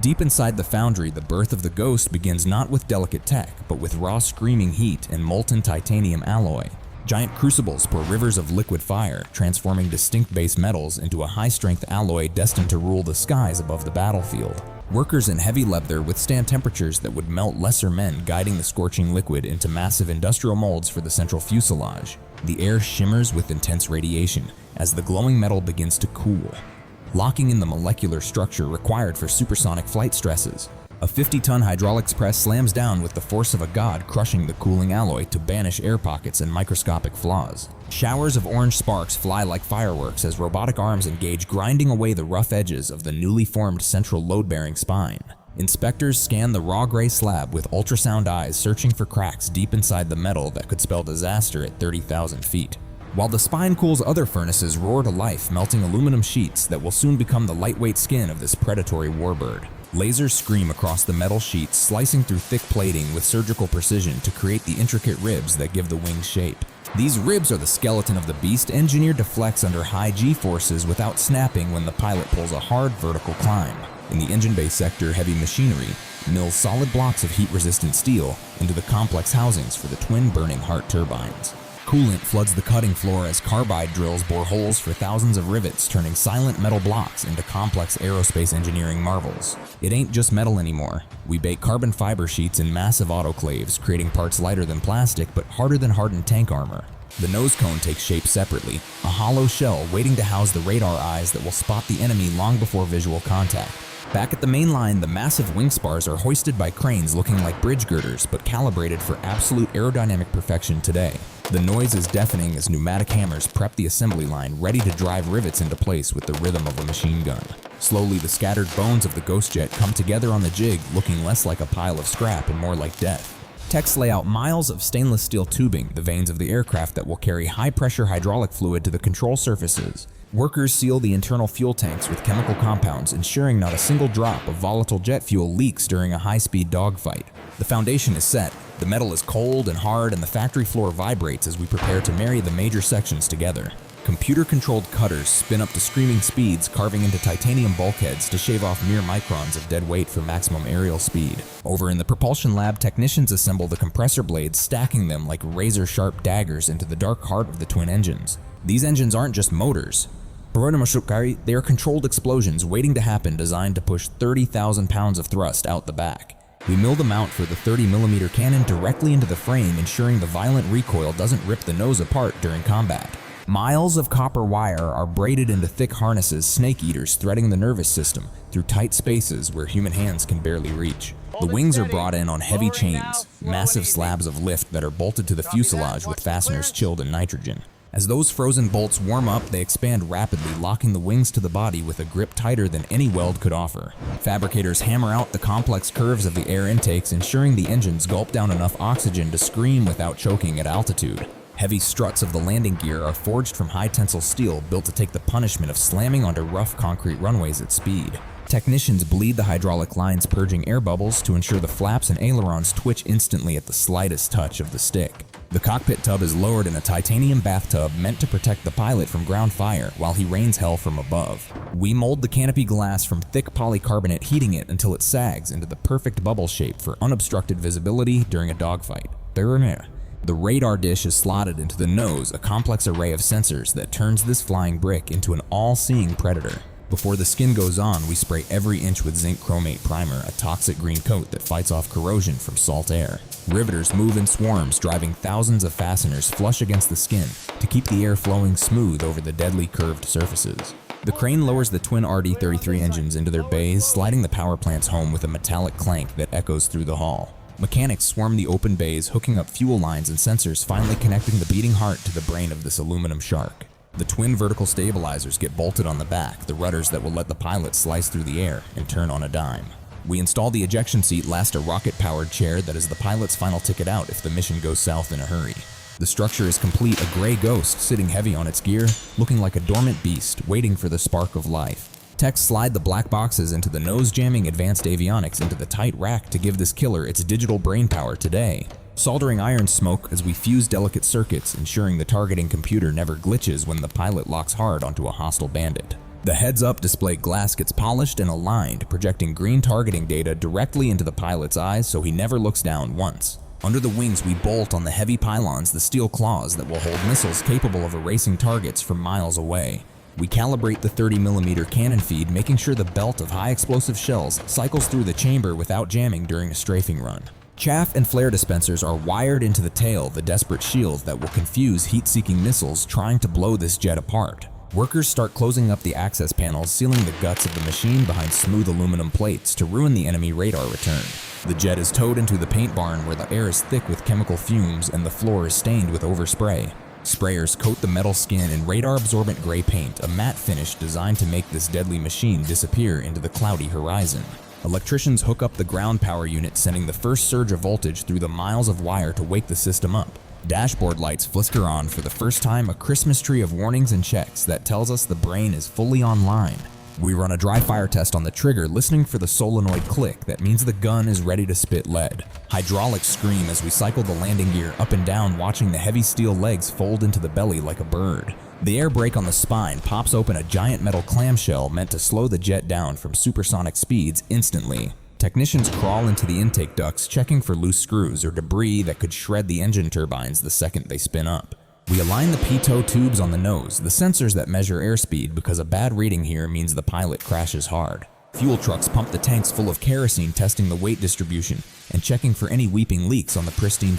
Deep inside the foundry, the birth of the Ghost begins not with delicate tech, but with raw screaming heat and molten titanium alloy. Giant crucibles pour rivers of liquid fire, transforming distinct base metals into a high-strength alloy destined to rule the skies above the battlefield. Workers in heavy leather withstand temperatures that would melt lesser men, guiding the scorching liquid into massive industrial molds for the central fuselage. The air shimmers with intense radiation as the glowing metal begins to cool, locking in the molecular structure required for supersonic flight stresses. A 50-ton hydraulics press slams down with the force of a god, crushing the cooling alloy to banish air pockets and microscopic flaws. Showers of orange sparks fly like fireworks as robotic arms engage, grinding away the rough edges of the newly formed central load-bearing spine. Inspectors scan the raw gray slab with ultrasound eyes, searching for cracks deep inside the metal that could spell disaster at 30,000 feet. While the spine cools, other furnaces roar to life, melting aluminum sheets that will soon become the lightweight skin of this predatory warbird. Lasers scream across the metal sheets, slicing through thick plating with surgical precision to create the intricate ribs that give the wing's shape. These ribs are the skeleton of the beast, engineered to flex under high G-forces without snapping when the pilot pulls a hard vertical climb. In the engine bay sector, heavy machinery mills solid blocks of heat-resistant steel into the complex housings for the twin burning heart turbines. Coolant floods the cutting floor as carbide drills bore holes for thousands of rivets, turning silent metal blocks into complex aerospace engineering marvels. It ain't just metal anymore. We bake carbon fiber sheets in massive autoclaves, creating parts lighter than plastic but harder than hardened tank armor. The nose cone takes shape separately, a hollow shell waiting to house the radar eyes that will spot the enemy long before visual contact. Back at the main line, the massive wing spars are hoisted by cranes looking like bridge girders, but calibrated for absolute aerodynamic perfection today. The noise is deafening as pneumatic hammers prep the assembly line, ready to drive rivets into place with the rhythm of a machine gun. Slowly, the scattered bones of the Ghost Jet come together on the jig, looking less like a pile of scrap and more like death. Techs lay out miles of stainless steel tubing, the veins of the aircraft that will carry high-pressure hydraulic fluid to the control surfaces. Workers seal the internal fuel tanks with chemical compounds, ensuring not a single drop of volatile jet fuel leaks during a high-speed dogfight. The foundation is set, the metal is cold and hard, and the factory floor vibrates as we prepare to marry the major sections together. Computer-controlled cutters spin up to screaming speeds, carving into titanium bulkheads to shave off mere microns of dead weight for maximum aerial speed. Over in the propulsion lab, technicians assemble the compressor blades, stacking them like razor-sharp daggers into the dark heart of the twin engines. These engines aren't just motors. They are controlled explosions waiting to happen, designed to push 30,000 pounds of thrust out the back. We mill the mount for the 30mm cannon directly into the frame, ensuring the violent recoil doesn't rip the nose apart during combat. Miles of copper wire are braided into thick harnesses, snake eaters threading the nervous system through tight spaces where human hands can barely reach. The wings are brought in on heavy chains, massive slabs of lift that are bolted to the fuselage with fasteners chilled in nitrogen. As those frozen bolts warm up, they expand rapidly, locking the wings to the body with a grip tighter than any weld could offer. Fabricators hammer out the complex curves of the air intakes, ensuring the engines gulp down enough oxygen to scream without choking at altitude. Heavy struts of the landing gear are forged from high-tensile steel, built to take the punishment of slamming onto rough concrete runways at speed. Technicians bleed the hydraulic lines, purging air bubbles to ensure the flaps and ailerons twitch instantly at the slightest touch of the stick. The cockpit tub is lowered in a titanium bathtub meant to protect the pilot from ground fire while he rains hell from above. We mold the canopy glass from thick polycarbonate, heating it until it sags into the perfect bubble shape for unobstructed visibility during a dogfight. The radar dish is slotted into the nose, a complex array of sensors that turns this flying brick into an all-seeing predator. Before the skin goes on, we spray every inch with zinc chromate primer, a toxic green coat that fights off corrosion from salt air. Riveters move in swarms, driving thousands of fasteners flush against the skin to keep the air flowing smooth over the deadly curved surfaces. The crane lowers the twin RD-33 engines into their bays, sliding the power plants home with a metallic clank that echoes through the hall. Mechanics swarm the open bays, hooking up fuel lines and sensors, finally connecting the beating heart to the brain of this aluminum shark. The twin vertical stabilizers get bolted on the back, the rudders that will let the pilot slice through the air and turn on a dime. We install the ejection seat, last a rocket-powered chair that is the pilot's final ticket out if the mission goes south in a hurry. The structure is complete, a gray ghost sitting heavy on its gear, looking like a dormant beast waiting for the spark of life. Techs slide the black boxes into the nose-jamming advanced avionics into the tight rack to give this killer its digital brainpower today. Soldering iron smoke as we fuse delicate circuits, ensuring the targeting computer never glitches when the pilot locks hard onto a hostile bandit. The heads-up display glass gets polished and aligned, projecting green targeting data directly into the pilot's eyes so he never looks down once. Under the wings, we bolt on the heavy pylons the steel claws that will hold missiles capable of erasing targets from miles away. We calibrate the 30mm cannon feed, making sure the belt of high-explosive shells cycles through the chamber without jamming during a strafing run. Chaff and flare dispensers are wired into the tail, the desperate shield that will confuse heat-seeking missiles trying to blow this jet apart. Workers start closing up the access panels, sealing the guts of the machine behind smooth aluminum plates to ruin the enemy radar return. The jet is towed into the paint barn where the air is thick with chemical fumes and the floor is stained with overspray. Sprayers coat the metal skin in radar-absorbent gray paint, a matte finish designed to make this deadly machine disappear into the cloudy horizon. Electricians hook up the ground power unit, sending the first surge of voltage through the miles of wire to wake the system up. Dashboard lights flicker on for the first time, a Christmas tree of warnings and checks that tells us the brain is fully online. We run a dry fire test on the trigger, listening for the solenoid click that means the gun is ready to spit lead. Hydraulics scream as we cycle the landing gear up and down, watching the heavy steel legs fold into the belly like a bird. The air brake on the spine pops open a giant metal clamshell meant to slow the jet down from supersonic speeds instantly. Technicians crawl into the intake ducts, checking for loose screws or debris that could shred the engine turbines the second they spin up. We align the pitot tubes on the nose, the sensors that measure airspeed, because a bad reading here means the pilot crashes hard. Fuel trucks pump the tanks full of kerosene, testing the weight distribution and checking for any weeping leaks on the pristine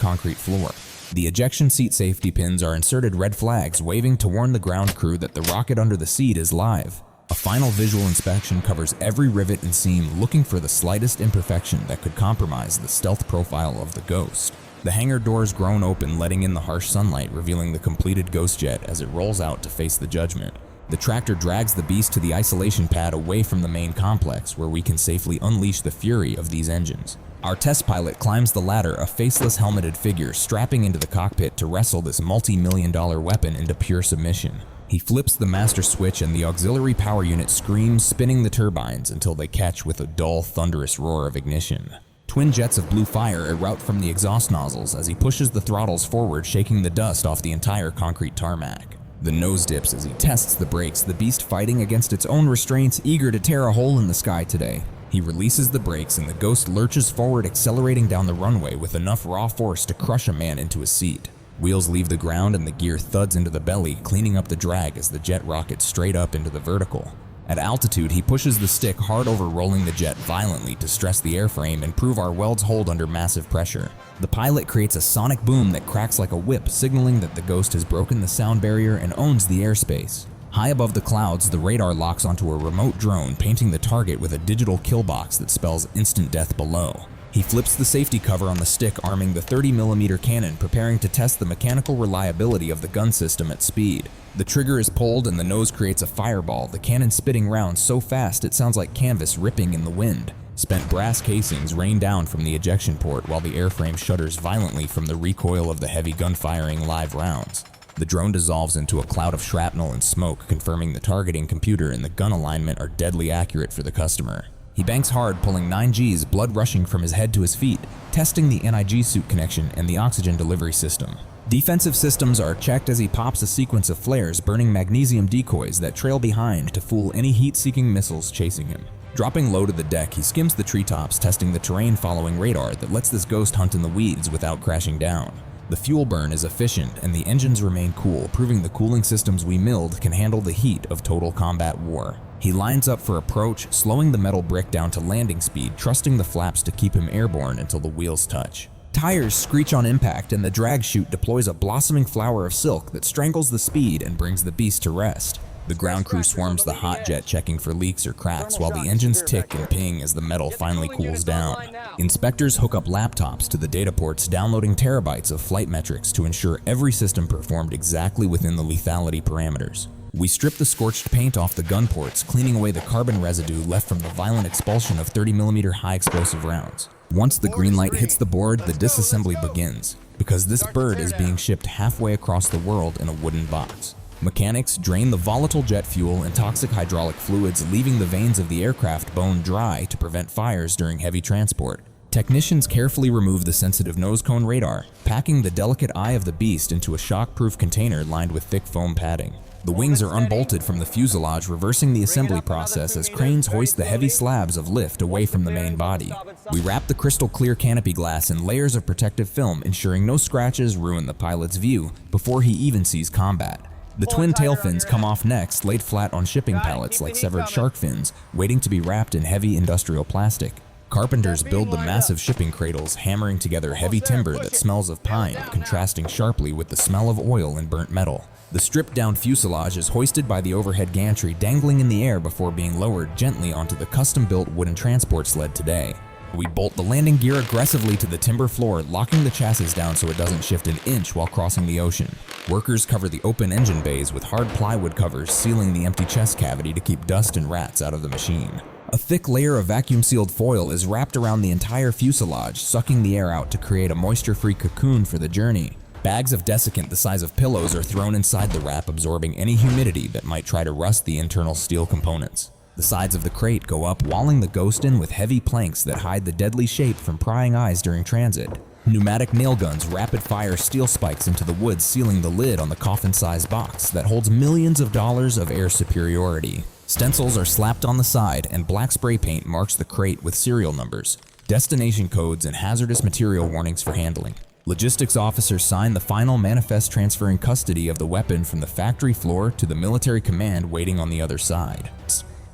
concrete floor. The ejection seat safety pins are inserted red flags, waving to warn the ground crew that the rocket under the seat is live. A final visual inspection covers every rivet and seam, looking for the slightest imperfection that could compromise the stealth profile of the Ghost. The hangar doors groan open, letting in the harsh sunlight, revealing the completed Ghost Jet as it rolls out to face the judgment. The tractor drags the beast to the isolation pad away from the main complex, where we can safely unleash the fury of these engines. Our test pilot climbs the ladder, a faceless helmeted figure strapping into the cockpit to wrestle this multi-million-dollar weapon into pure submission. He flips the master switch and the auxiliary power unit screams, spinning the turbines until they catch with a dull, thunderous roar of ignition. Twin jets of blue fire erupt from the exhaust nozzles as he pushes the throttles forward, shaking the dust off the entire concrete tarmac. The nose dips as he tests the brakes, the beast fighting against its own restraints, eager to tear a hole in the sky today. He releases the brakes and the Ghost lurches forward, accelerating down the runway with enough raw force to crush a man into a seat. Wheels leave the ground and the gear thuds into the belly, cleaning up the drag as the jet rockets straight up into the vertical. At altitude, he pushes the stick hard over, rolling the jet violently to stress the airframe and prove our welds hold under massive pressure. The pilot creates a sonic boom that cracks like a whip, signaling that the Ghost has broken the sound barrier and owns the airspace. High above the clouds, the radar locks onto a remote drone, painting the target with a digital kill box that spells instant death below. He flips the safety cover on the stick, arming the 30mm cannon, preparing to test the mechanical reliability of the gun system at speed. The trigger is pulled and the nose creates a fireball, the cannon spitting rounds so fast it sounds like canvas ripping in the wind. Spent brass casings rain down from the ejection port while the airframe shudders violently from the recoil of the heavy gun-firing live rounds. The drone dissolves into a cloud of shrapnel and smoke, confirming the targeting computer and the gun alignment are deadly accurate for the customer. He banks hard, pulling 9 Gs, blood rushing from his head to his feet, testing the NIG suit connection and the oxygen delivery system. Defensive systems are checked as he pops a sequence of flares, burning magnesium decoys that trail behind to fool any heat-seeking missiles chasing him. Dropping low to the deck, he skims the treetops, testing the terrain-following radar that lets this Ghost hunt in the weeds without crashing down. The fuel burn is efficient and the engines remain cool, proving the cooling systems we milled can handle the heat of total combat war. He lines up for approach, slowing the metal brick down to landing speed, trusting the flaps to keep him airborne until the wheels touch. Tires screech on impact and the drag chute deploys a blossoming flower of silk that strangles the speed and brings the beast to rest. The ground crew swarms the hot jet, checking for leaks or cracks while the engines tick and ping as the metal finally cools down. Inspectors hook up laptops to the data ports, downloading terabytes of flight metrics to ensure every system performed exactly within the lethality parameters. We strip the scorched paint off the gun ports, cleaning away the carbon residue left from the violent expulsion of 30mm high-explosive rounds. Once the green light hits the board, the disassembly begins, because this bird is being shipped halfway across the world in a wooden box. Mechanics drain the volatile jet fuel and toxic hydraulic fluids, leaving the veins of the aircraft bone dry to prevent fires during heavy transport. Technicians carefully remove the sensitive nose cone radar, packing the delicate eye of the beast into a shock-proof container lined with thick foam padding. The wings are unbolted from the fuselage, reversing the assembly process as cranes hoist the heavy slabs of lift away from the main body. We wrap the crystal clear canopy glass in layers of protective film, ensuring no scratches ruin the pilot's view before he even sees combat. The twin tail fins come off next, laid flat on shipping pallets like severed shark fins, waiting to be wrapped in heavy industrial plastic. Carpenters build the massive shipping cradles, hammering together heavy timber that smells of pine, contrasting sharply with the smell of oil and burnt metal. The stripped-down fuselage is hoisted by the overhead gantry, dangling in the air before being lowered gently onto the custom-built wooden transport sled today. We bolt the landing gear aggressively to the timber floor, locking the chassis down so it doesn't shift an inch while crossing the ocean. Workers cover the open engine bays with hard plywood covers, sealing the empty chest cavity to keep dust and rats out of the machine. A thick layer of vacuum-sealed foil is wrapped around the entire fuselage, sucking the air out to create a moisture-free cocoon for the journey. Bags of desiccant the size of pillows are thrown inside the wrap, absorbing any humidity that might try to rust the internal steel components. The sides of the crate go up, walling the Ghost in with heavy planks that hide the deadly shape from prying eyes during transit. Pneumatic nail guns rapid-fire steel spikes into the wood, sealing the lid on the coffin-sized box that holds millions of dollars of air superiority. Stencils are slapped on the side, and black spray paint marks the crate with serial numbers, destination codes, and hazardous material warnings for handling. Logistics officers sign the final manifest transferring custody of the weapon from the factory floor to the military command waiting on the other side.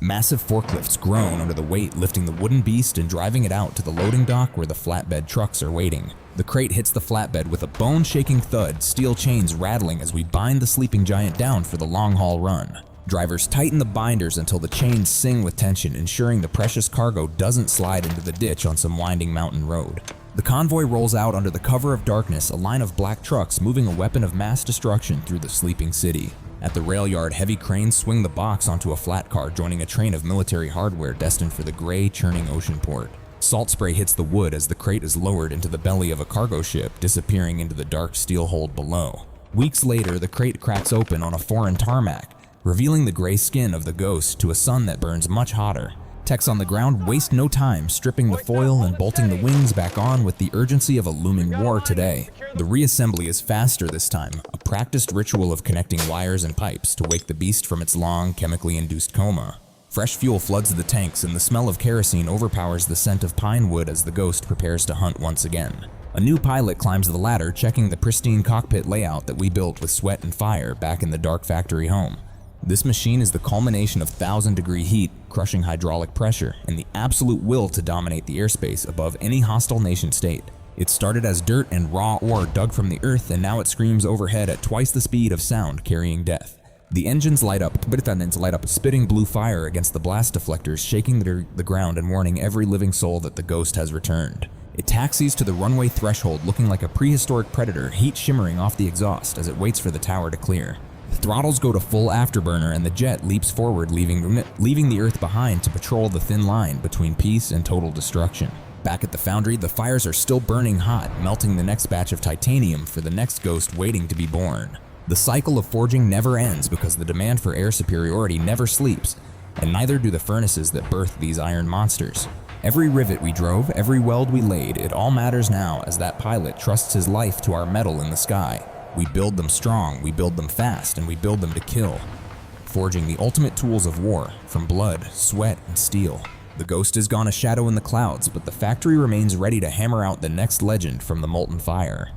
Massive forklifts groan under the weight, lifting the wooden beast and driving it out to the loading dock where the flatbed trucks are waiting. The crate hits the flatbed with a bone-shaking thud, steel chains rattling as we bind the sleeping giant down for the long-haul run. Drivers tighten the binders until the chains sing with tension, ensuring the precious cargo doesn't slide into the ditch on some winding mountain road. The convoy rolls out under the cover of darkness, a line of black trucks moving a weapon of mass destruction through the sleeping city. At the rail yard, heavy cranes swing the box onto a flat car, joining a train of military hardware destined for the gray, churning ocean port. Salt spray hits the wood as the crate is lowered into the belly of a cargo ship, disappearing into the dark steel hold below. Weeks later, the crate cracks open on a foreign tarmac, revealing the gray skin of the Ghost to a sun that burns much hotter. Techs on the ground waste no time, stripping the foil and bolting the wings back on with the urgency of a looming war today. The reassembly is faster this time, a practiced ritual of connecting wires and pipes to wake the beast from its long, chemically induced coma. Fresh fuel floods the tanks, and the smell of kerosene overpowers the scent of pine wood as the Ghost prepares to hunt once again. A new pilot climbs the ladder, checking the pristine cockpit layout that we built with sweat and fire back in the dark factory home. This machine is the culmination of 1,000-degree heat, crushing hydraulic pressure, and the absolute will to dominate the airspace above any hostile nation-state. It started as dirt and raw ore dug from the earth, and now it screams overhead at twice the speed of sound, carrying death. The engines light up a spitting blue fire against the blast deflectors, shaking the ground and warning every living soul that the Ghost has returned. It taxis to the runway threshold, looking like a prehistoric predator, heat shimmering off the exhaust as it waits for the tower to clear. The throttles go to full afterburner, and the jet leaps forward, leaving the Earth behind to patrol the thin line between peace and total destruction. Back at the foundry, the fires are still burning hot, melting the next batch of titanium for the next Ghost waiting to be born. The cycle of forging never ends because the demand for air superiority never sleeps, and neither do the furnaces that birthed these iron monsters. Every rivet we drove, every weld we laid, it all matters now as that pilot trusts his life to our metal in the sky. We build them strong, we build them fast, and we build them to kill. Forging the ultimate tools of war, from blood, sweat, and steel. The Ghost has gone a shadow in the clouds, but the factory remains ready to hammer out the next legend from the molten fire.